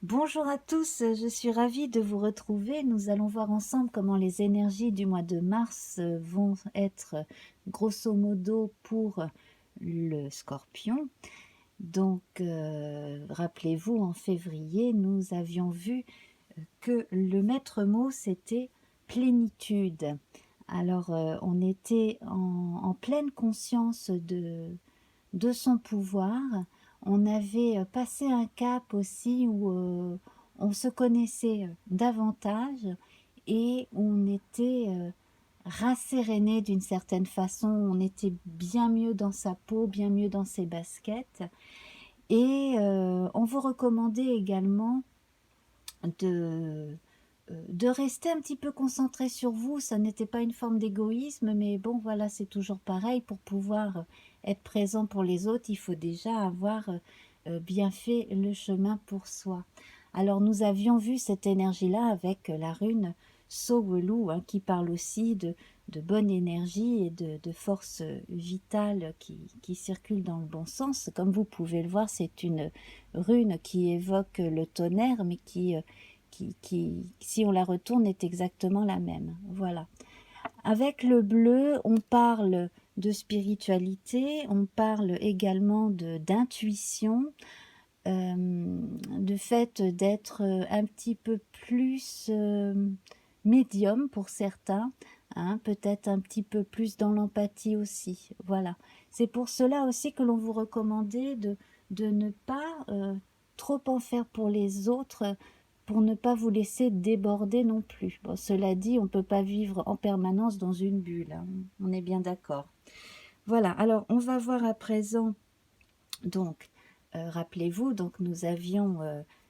Bonjour à tous, je suis ravie de vous retrouver. Nous allons voir ensemble comment les énergies du mois de mars vont être grosso modo pour le Scorpion. Donc, rappelez-vous, en février, nous avions vu que le maître mot, c'était plénitude. Alors, on était en pleine conscience de son pouvoir. On avait passé un cap aussi où on se connaissait davantage et on était rasséréné d'une certaine façon. On était bien mieux dans sa peau, bien mieux dans ses baskets. Et on vous recommandait également de, de rester un petit peu concentré sur vous. Ça n'était pas une forme d'égoïsme, mais bon, voilà, c'est toujours pareil. Pour pouvoir être présent pour les autres, il faut déjà avoir bien fait le chemin pour soi. Alors, nous avions vu cette énergie-là avec la rune Sowelu, hein, qui parle aussi de bonne énergie et de force vitale qui circule dans le bon sens. Comme vous pouvez le voir, c'est une rune qui évoque le tonnerre, mais si on la retourne, est exactement la même. Voilà. Avec le bleu, on parle de spiritualité, on parle également d'intuition, de fait d'être un petit peu plus médium pour certains, hein, peut-être un petit peu plus dans l'empathie aussi. Voilà. C'est pour cela aussi que l'on vous recommandait de ne pas trop en faire pour les autres, pour ne pas vous laisser déborder non plus. Bon, cela dit, on ne peut pas vivre en permanence dans une bulle, hein, on est bien d'accord. Voilà, alors on va voir à présent, donc, rappelez-vous, donc nous avions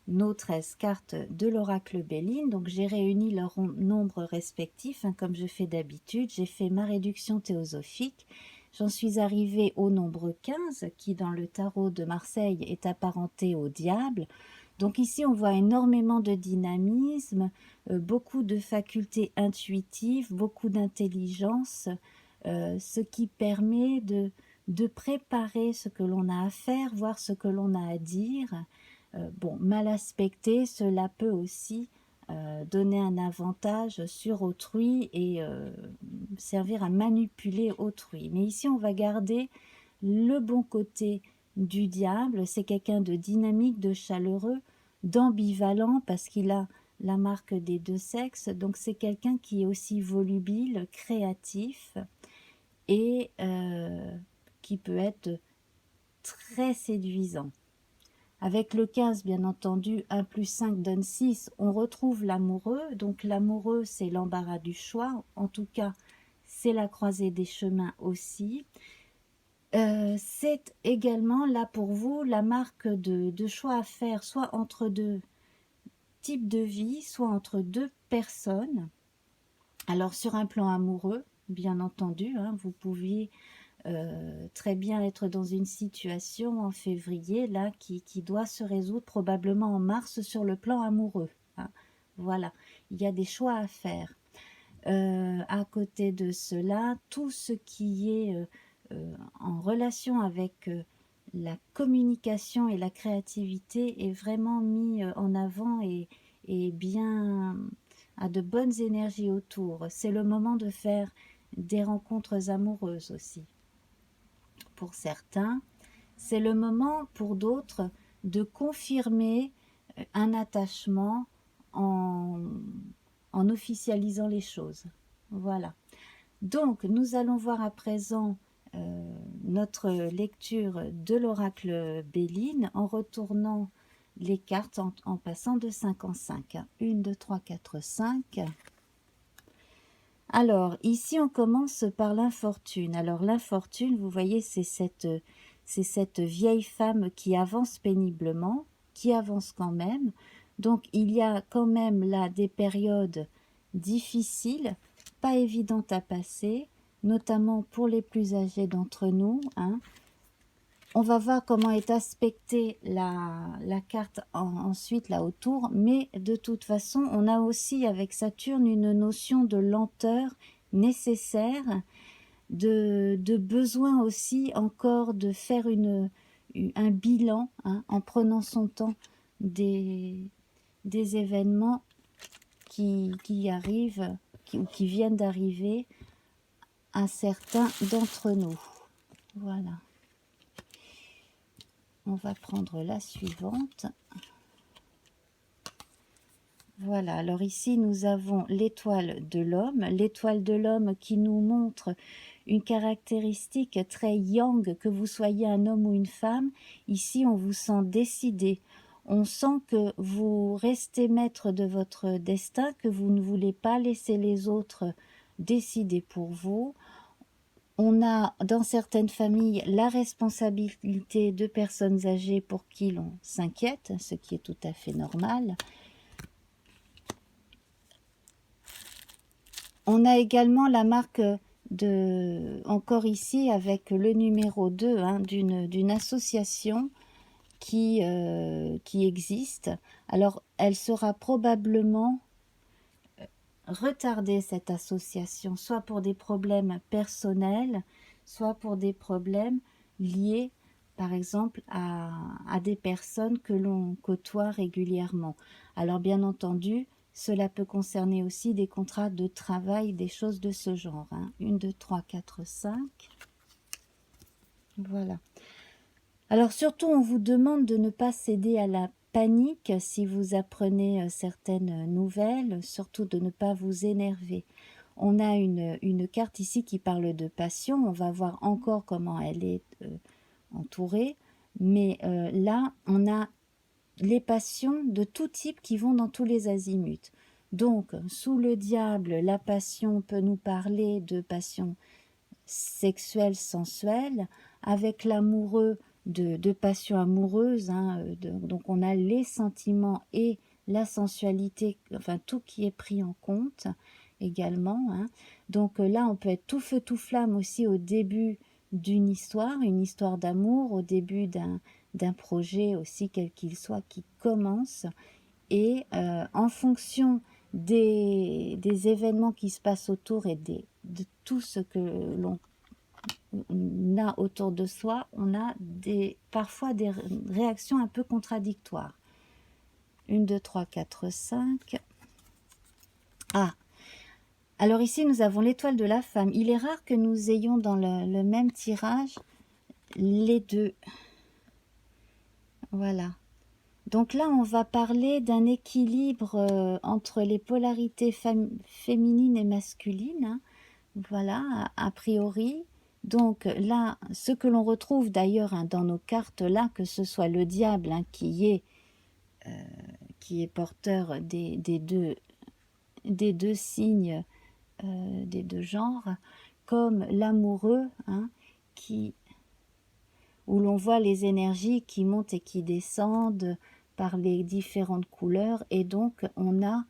nos 13 cartes de l'oracle Béline, donc j'ai réuni leurs nombres respectifs, hein, comme je fais d'habitude, j'ai fait ma réduction théosophique, j'en suis arrivée au nombre 15, qui dans le tarot de Marseille est apparenté au diable. Donc ici, on voit énormément de dynamisme, beaucoup de facultés intuitives, beaucoup d'intelligence, ce qui permet de préparer ce que l'on a à faire, voir ce que l'on a à dire. Bon, mal aspecté, cela peut aussi donner un avantage sur autrui et servir à manipuler autrui. Mais ici, on va garder le bon côté du diable. C'est quelqu'un de dynamique, de chaleureux, d'ambivalent parce qu'il a la marque des deux sexes. Donc c'est quelqu'un qui est aussi volubile, créatif et qui peut être très séduisant. Avec le 15, bien entendu, 1 plus 5 donne 6, on retrouve l'amoureux. Donc l'amoureux, c'est l'embarras du choix. En tout cas, c'est la croisée des chemins aussi. C'est également là pour vous la marque de choix à faire, soit entre deux types de vie, soit entre deux personnes. Alors sur un plan amoureux, bien entendu, hein, vous pouviez très bien être dans une situation en février là qui doit se résoudre probablement en mars sur le plan amoureux, hein. Voilà, il y a des choix à faire. À côté de cela, tout ce qui est en relation avec la communication et la créativité est vraiment mis en avant et bien à de bonnes énergies autour. C'est le moment de faire des rencontres amoureuses aussi. Pour certains, c'est le moment pour d'autres de confirmer un attachement en, en officialisant les choses. Voilà. Donc, nous allons voir à présent notre lecture de l'oracle Béline en retournant les cartes en passant de 5 en 5. 1, 2, 3, 4, 5. Alors, ici, on commence par l'infortune. Alors, l'infortune, vous voyez, c'est cette vieille femme qui avance péniblement, qui avance quand même. Donc, il y a quand même là des périodes difficiles, pas évidentes à passer, notamment pour les plus âgés d'entre nous, hein. On va voir comment est aspectée la carte ensuite là autour, mais de toute façon, on a aussi avec Saturne une notion de lenteur nécessaire, de besoin aussi encore de faire un bilan, hein, en prenant son temps des événements qui arrivent, qui viennent d'arriver à certains d'entre nous. Voilà. On va prendre la suivante. Voilà, alors ici nous avons l'étoile de l'homme qui nous montre une caractéristique très yang, que vous soyez un homme ou une femme. Ici on vous sent décidé, on sent que vous restez maître de votre destin, que vous ne voulez pas laisser les autres décider pour vous. On a dans certaines familles la responsabilité de personnes âgées pour qui l'on s'inquiète, ce qui est tout à fait normal. On a également la marque encore ici avec le numéro 2, hein, d'une association qui existe. Alors, elle sera probablement retardée, cette association, soit pour des problèmes personnels, soit pour des problèmes liés, par exemple, à des personnes que l'on côtoie régulièrement. Alors, bien entendu, cela peut concerner aussi des contrats de travail, des choses de ce genre. 1, 2, 3, 4, 5. Voilà. Alors surtout, on vous demande de ne pas céder à la panique si vous apprenez certaines nouvelles, surtout de ne pas vous énerver. On a une carte ici qui parle de passion. On va voir encore comment elle est entourée. Mais là, on a les passions de tout type qui vont dans tous les azimuts. Donc, sous le diable, la passion peut nous parler de passion sexuelle, sensuelle, avec l'amoureux, de passion amoureuse. Donc, on a les sentiments et la sensualité, enfin, tout qui est pris en compte également. Donc là, on peut être tout feu, tout flamme aussi au début d'une histoire, une histoire d'amour, au début d'un projet aussi, quel qu'il soit, qui commence. Et en fonction des événements qui se passent autour et de tout ce que l'on a autour de soi, on a parfois des réactions un peu contradictoires. 1, 2, 3, 4, 5. Ah, alors ici nous avons l'étoile de la femme. Il est rare que nous ayons dans le même tirage les deux. Voilà. Donc là, on va parler d'un équilibre entre les polarités féminines et masculines. Voilà, a priori. Donc là, ce que l'on retrouve d'ailleurs dans nos cartes là, que ce soit le diable qui est porteur des deux signes, des deux genres, comme l'amoureux, où l'on voit les énergies qui montent et qui descendent par les différentes couleurs, et donc on a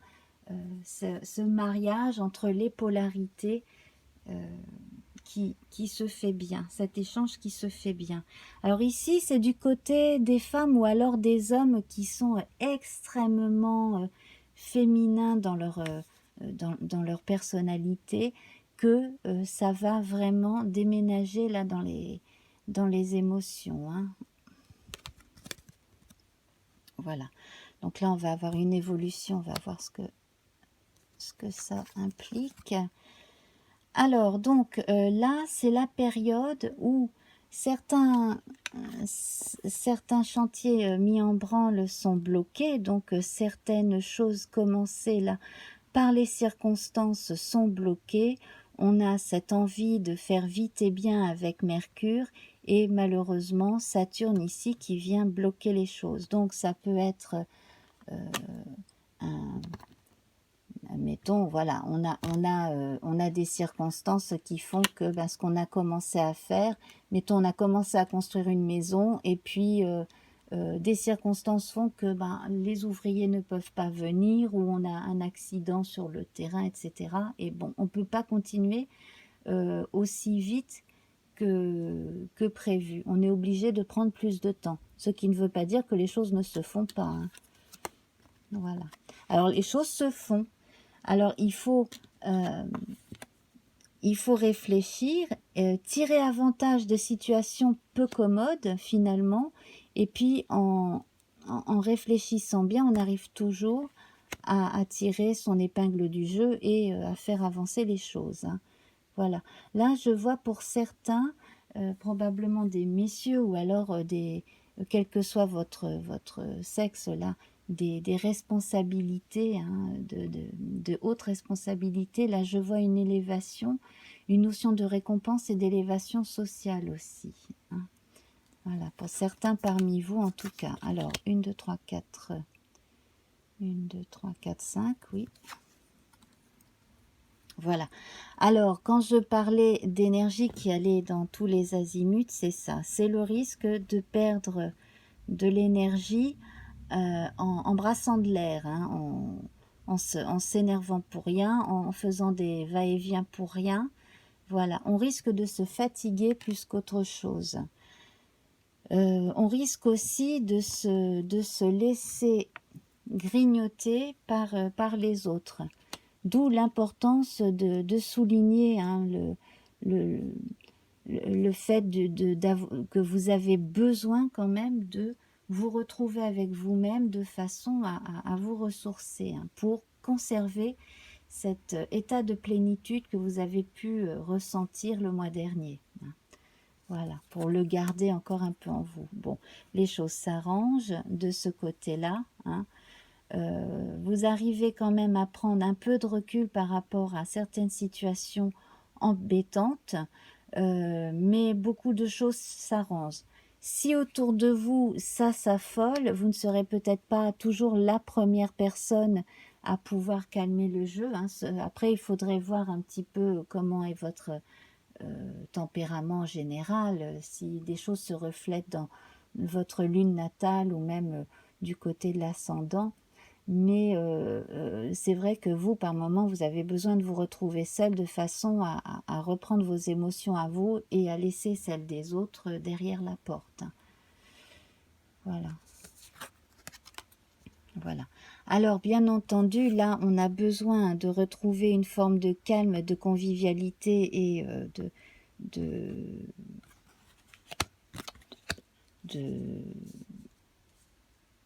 ce mariage entre les polarités qui se fait bien, cet échange qui se fait bien. Alors ici, c'est du côté des femmes ou alors des hommes qui sont extrêmement féminins dans leur personnalité, que ça va vraiment déménager là dans les émotions. Voilà. Donc là, on va avoir une évolution, on va voir ce que ça implique. Alors, donc, là, c'est la période où certains chantiers mis en branle sont bloqués, donc certaines choses commencées là par les circonstances sont bloquées. On a cette envie de faire vite et bien avec Mercure, et malheureusement Saturne ici qui vient bloquer les choses. Donc ça peut être admettons, voilà, on a des circonstances qui font que ce qu'on a commencé à faire, mettons, on a commencé à construire une maison, et puis des circonstances font que les ouvriers ne peuvent pas venir, ou on a un accident sur le terrain, etc. Et bon, on ne peut pas continuer aussi vite que prévu. On est obligé de prendre plus de temps, ce qui ne veut pas dire que les choses ne se font pas. Voilà. Alors, les choses se font. Alors, il faut réfléchir, tirer avantage de situations peu commodes, finalement, et puis en en réfléchissant bien, on arrive toujours à tirer son épingle du jeu et à faire avancer les choses, hein. Voilà. Là, je vois pour certains, probablement des messieurs ou alors quel que soit votre sexe, là, des responsabilités, hein, de hautes responsabilités. Là, je vois une élévation, une notion de récompense et d'élévation sociale aussi, hein. Voilà, pour certains parmi vous en tout cas. Alors, 1, 2, 3, 4. 1, 2, 3, 4, 5, oui. Voilà. Alors, quand je parlais d'énergie qui allait dans tous les azimuts, c'est ça. C'est le risque de perdre de l'énergie en brassant de l'air, hein, en s'énervant pour rien, en faisant des va-et-vient pour rien. Voilà, on risque de se fatiguer plus qu'autre chose. On risque aussi de se laisser grignoter par les autres. D'où l'importance de souligner, hein, le fait que vous avez besoin quand même de vous retrouver avec vous-même de façon à vous ressourcer, hein, pour conserver cet état de plénitude que vous avez pu ressentir le mois dernier, hein. Voilà, pour le garder encore un peu en vous. Bon, les choses s'arrangent de ce côté-là, hein. Vous arrivez quand même à prendre un peu de recul par rapport à certaines situations embêtantes, mais beaucoup de choses s'arrangent. Si autour de vous, ça s'affole, vous ne serez peut-être pas toujours la première personne à pouvoir calmer le jeu, hein. Après, il faudrait voir un petit peu comment est votre tempérament général, si des choses se reflètent dans votre lune natale ou même du côté de l'ascendant. Mais c'est vrai que vous, par moment, vous avez besoin de vous retrouver seul de façon à reprendre vos émotions à vous et à laisser celles des autres derrière la porte. Voilà. Voilà. Alors, bien entendu, là, on a besoin de retrouver une forme de calme, de convivialité et de,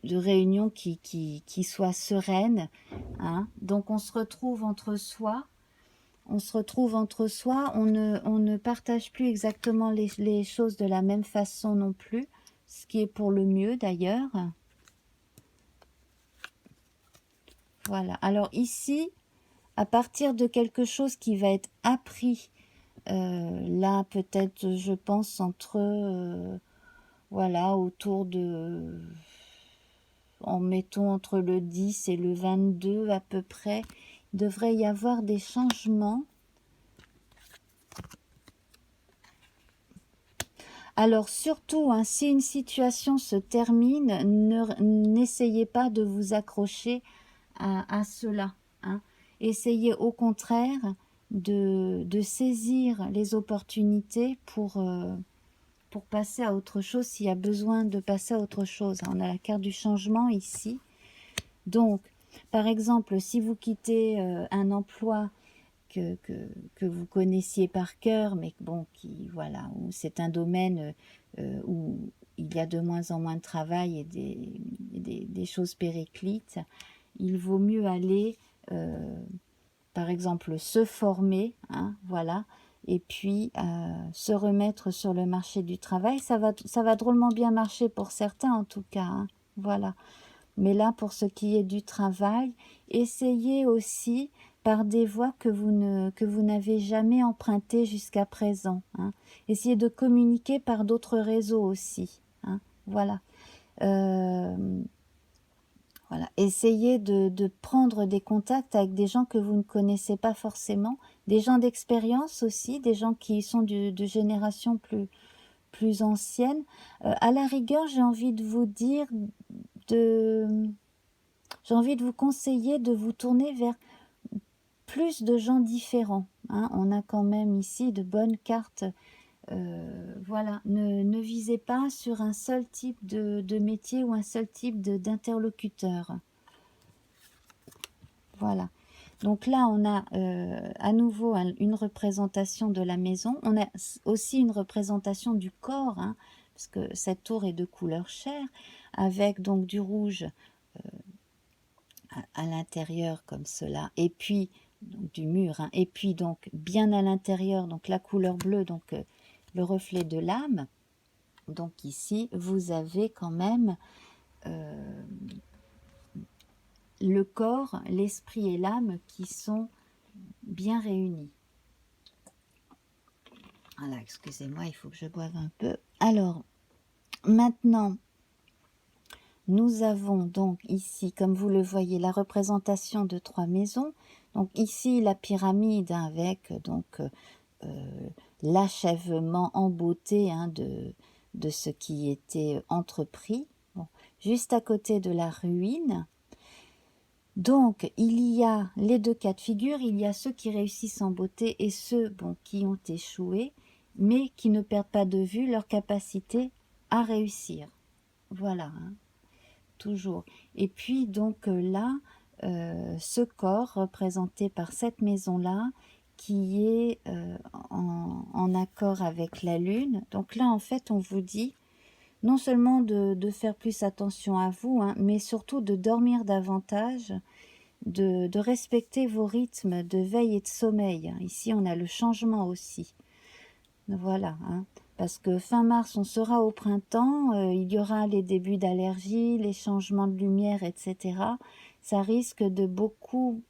de réunion qui soit sereine, hein. Donc, on se retrouve entre soi. On se retrouve entre soi, on ne partage plus exactement les choses de la même façon non plus, ce qui est pour le mieux d'ailleurs. Voilà, alors ici, à partir de quelque chose qui va être appris, là peut-être je pense entre, voilà, autour de, en mettons entre le 10 et le 22 à peu près, il devrait y avoir des changements. Alors surtout, hein, si une situation se termine, n'essayez pas de vous accrocher à cela, hein. Essayez au contraire de saisir les opportunités pour passer à autre chose s'il y a besoin de passer à autre chose. On a la carte du changement ici. Donc, par exemple, si vous quittez un emploi que vous connaissiez par cœur, mais bon, voilà, où c'est un domaine où il y a de moins en moins de travail et des choses périclites, il vaut mieux aller, par exemple, se former, hein, voilà, et puis se remettre sur le marché du travail. Ça va drôlement bien marcher pour certains en tout cas, hein, voilà. Mais là, pour ce qui est du travail, essayez aussi par des voies que vous n'avez jamais empruntées jusqu'à présent, hein. Essayez de communiquer par d'autres réseaux aussi, hein. Voilà. Voilà. Essayez de prendre des contacts avec des gens que vous ne connaissez pas forcément, des gens d'expérience aussi, des gens qui sont de génération plus ancienne. À la rigueur, j'ai envie de vous dire j'ai envie de vous conseiller de vous tourner vers plus de gens différents, hein. On a quand même ici de bonnes cartes. Voilà, ne visez pas sur un seul type de métier ou un seul type d'interlocuteur. Voilà. Donc là, on a à nouveau une représentation de la maison. On a aussi une représentation du corps, hein, parce que cette tour est de couleur chair. avec donc du rouge à l'intérieur comme cela, et puis donc, du mur, hein, et puis donc bien à l'intérieur, donc la couleur bleue, donc le reflet de l'âme. Donc ici, vous avez quand même le corps, l'esprit et l'âme qui sont bien réunis. Voilà, excusez-moi, il faut que je boive un peu. Alors, maintenant, nous avons donc ici, comme vous le voyez, la représentation de 3 maisons. Donc ici, la pyramide avec donc l'achèvement en beauté, hein, de ce qui était entrepris. Bon, juste à côté de la ruine. Donc, il y a les 2 cas de figure, il y a ceux qui réussissent en beauté et ceux bon, qui ont échoué, mais qui ne perdent pas de vue leur capacité à réussir. Voilà, hein, toujours. Et puis, donc là, ce corps représenté par cette maison-là, qui est en accord avec la lune. Donc là, en fait, on vous dit non seulement de faire plus attention à vous, hein, mais surtout de dormir davantage, de respecter vos rythmes de veille et de sommeil. Ici, on a le changement aussi. Voilà, hein, parce que fin mars, on sera au printemps, il y aura les débuts d'allergie, les changements de lumière, etc. Ça risque de beaucoup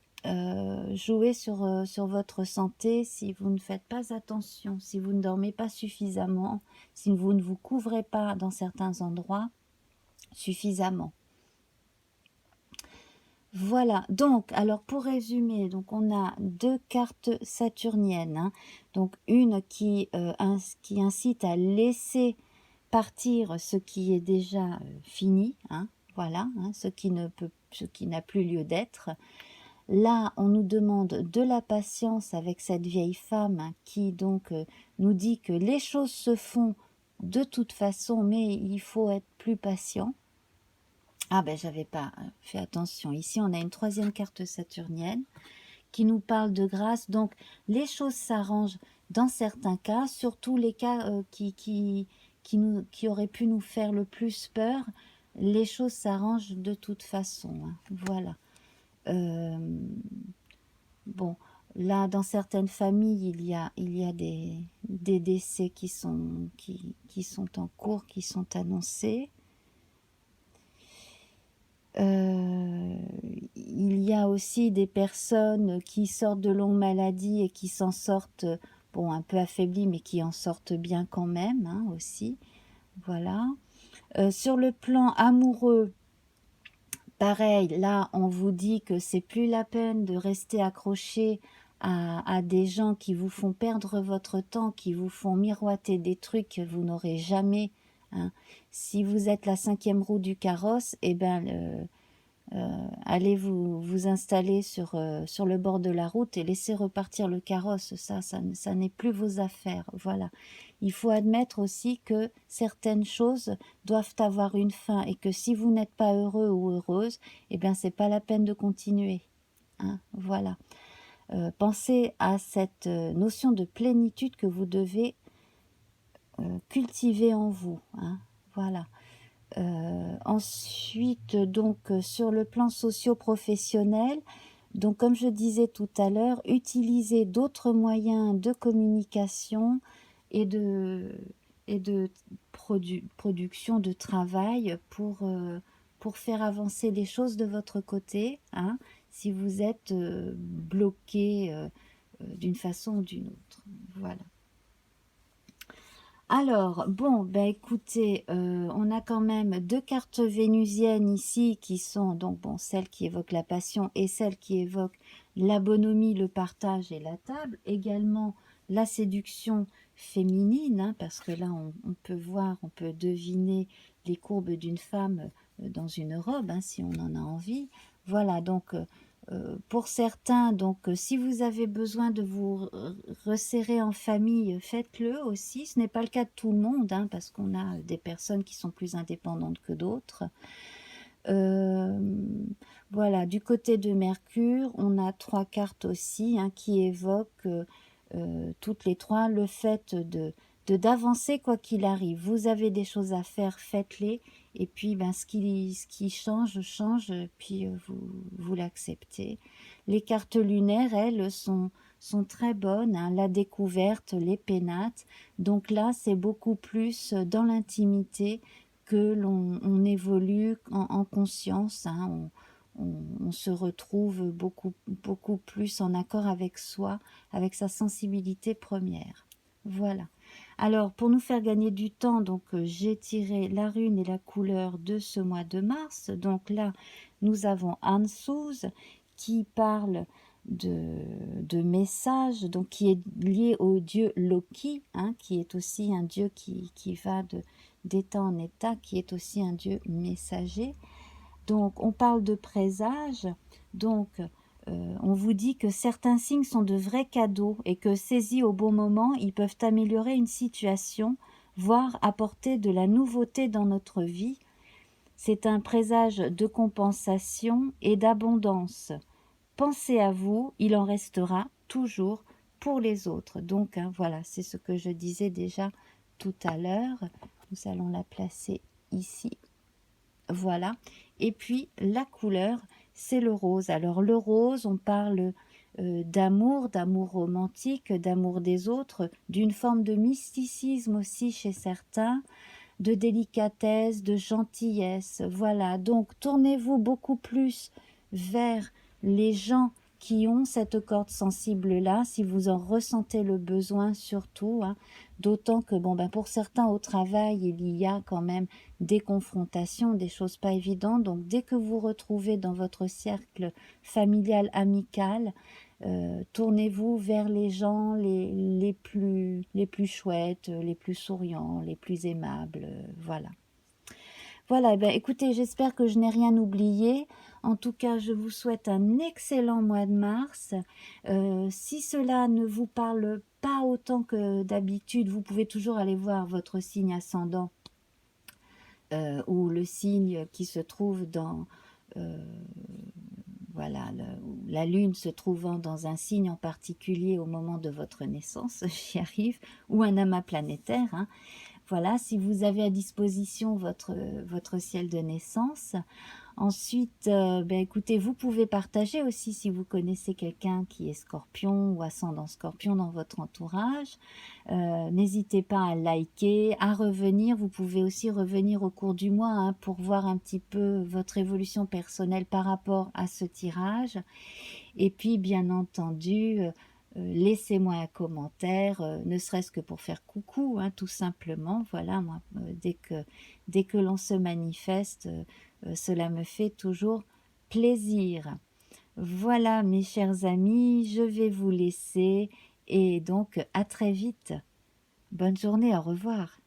jouer sur votre santé si vous ne faites pas attention, si vous ne dormez pas suffisamment, si vous ne vous couvrez pas dans certains endroits suffisamment. Voilà, donc, alors pour résumer, donc on a 2 cartes saturniennes, hein, donc une qui incite à laisser partir ce qui est déjà fini, hein, voilà, hein, ce qui n'a plus lieu d'être. Là, on nous demande de la patience avec cette vieille femme, hein, qui donc nous dit que les choses se font de toute façon, mais il faut être plus patient. Ah ben j'avais pas fait attention. Ici on a une 3e carte saturnienne qui nous parle de grâce. Donc les choses s'arrangent dans certains cas, surtout les cas qui auraient pu nous faire le plus peur. Les choses s'arrangent de toute façon, hein. Voilà. Bon, là dans certaines familles il y a des décès qui sont en cours, qui sont annoncés. Il y a aussi des personnes qui sortent de longues maladies et qui s'en sortent, bon, un peu affaiblies, mais qui en sortent bien quand même, hein, aussi. Voilà. Sur le plan amoureux, pareil, là, on vous dit que c'est plus la peine de rester accroché à des gens qui vous font perdre votre temps, qui vous font miroiter des trucs que vous n'aurez jamais, hein. Si vous êtes la 5e roue du carrosse, eh ben, allez vous installer sur le bord de la route et laisser repartir le carrosse. Ça n'est plus vos affaires. Voilà. Il faut admettre aussi que certaines choses doivent avoir une fin et que si vous n'êtes pas heureux ou heureuse, eh bien, c'est pas la peine de continuer, hein. Voilà. Pensez à cette notion de plénitude que vous devez cultiver en vous, hein. Voilà. Ensuite, donc, sur le plan socio-professionnel, donc comme je disais tout à l'heure, utiliser d'autres moyens de communication et de production de travail pour faire avancer les choses de votre côté, hein, si vous êtes bloqué d'une façon ou d'une autre. Voilà. Alors, bon, ben écoutez, on a quand même 2 cartes vénusiennes ici qui sont donc bon, celle qui évoque la passion et celle qui évoque la bonhomie, le partage et la table. Également la séduction féminine, hein, parce que là on peut voir, on peut deviner les courbes d'une femme dans une robe, hein, si on en a envie. Voilà, donc pour certains, donc si vous avez besoin de vous resserrer en famille, faites-le aussi. Ce n'est pas le cas de tout le monde, hein, parce qu'on a des personnes qui sont plus indépendantes que d'autres. Voilà, du côté de Mercure, on a 3 cartes aussi, hein, qui évoquent toutes les 3 le fait d'avancer quoi qu'il arrive. Vous avez des choses à faire, faites-les. Et puis, ben, ce qui change, change, puis vous l'acceptez. Les cartes lunaires, elles, sont très bonnes, hein, la découverte, les pénates. Donc là, c'est beaucoup plus dans l'intimité que l'on évolue en conscience, hein, on se retrouve beaucoup plus en accord avec soi, avec sa sensibilité première. Voilà. Alors, pour nous faire gagner du temps, donc j'ai tiré la rune et la couleur de ce mois de mars. Donc là, nous avons Ansuz qui parle de messages, donc qui est lié au dieu Loki, hein, qui est aussi un dieu qui va d'état en état, qui est aussi un dieu messager. Donc, on parle de présage. Donc, on vous dit que certains signes sont de vrais cadeaux et que saisis au bon moment, ils peuvent améliorer une situation, voire apporter de la nouveauté dans notre vie. C'est un présage de compensation et d'abondance. Pensez à vous, il en restera toujours pour les autres. Donc, hein, voilà, c'est ce que je disais déjà tout à l'heure. Nous allons la placer ici. Voilà. Et puis, la couleur, c'est le rose. Alors, le rose, on parle d'amour romantique, d'amour des autres, d'une forme de mysticisme aussi chez certains, de délicatesse, de gentillesse. Voilà. Donc, tournez-vous beaucoup plus vers les gens qui ont cette corde sensible-là, si vous en ressentez le besoin surtout, hein. D'autant que, bon, ben, pour certains au travail, il y a quand même des confrontations, des choses pas évidentes. Donc, dès que vous retrouvez dans votre cercle familial, amical, tournez-vous vers les gens les plus chouettes, les plus souriants, les plus aimables, voilà. Voilà, eh ben, écoutez, j'espère que je n'ai rien oublié. En tout cas, je vous souhaite un excellent mois de mars. Si cela ne vous parle pas autant que d'habitude, vous pouvez toujours aller voir votre signe ascendant ou le signe qui se trouve dans... voilà, la lune se trouvant dans un signe en particulier au moment de votre naissance, j'y arrive, ou un amas planétaire, hein. Voilà, si vous avez à disposition votre ciel de naissance. Ensuite, ben écoutez, vous pouvez partager aussi si vous connaissez quelqu'un qui est scorpion ou ascendant scorpion dans votre entourage. N'hésitez pas à liker, à revenir. Vous pouvez aussi revenir au cours du mois, hein, pour voir un petit peu votre évolution personnelle par rapport à ce tirage. Et puis, bien entendu, laissez-moi un commentaire, ne serait-ce que pour faire coucou, hein, tout simplement. Voilà, moi, dès que l'on se manifeste, cela me fait toujours plaisir. Voilà, mes chers amis, je vais vous laisser et donc à très vite. Bonne journée, au revoir.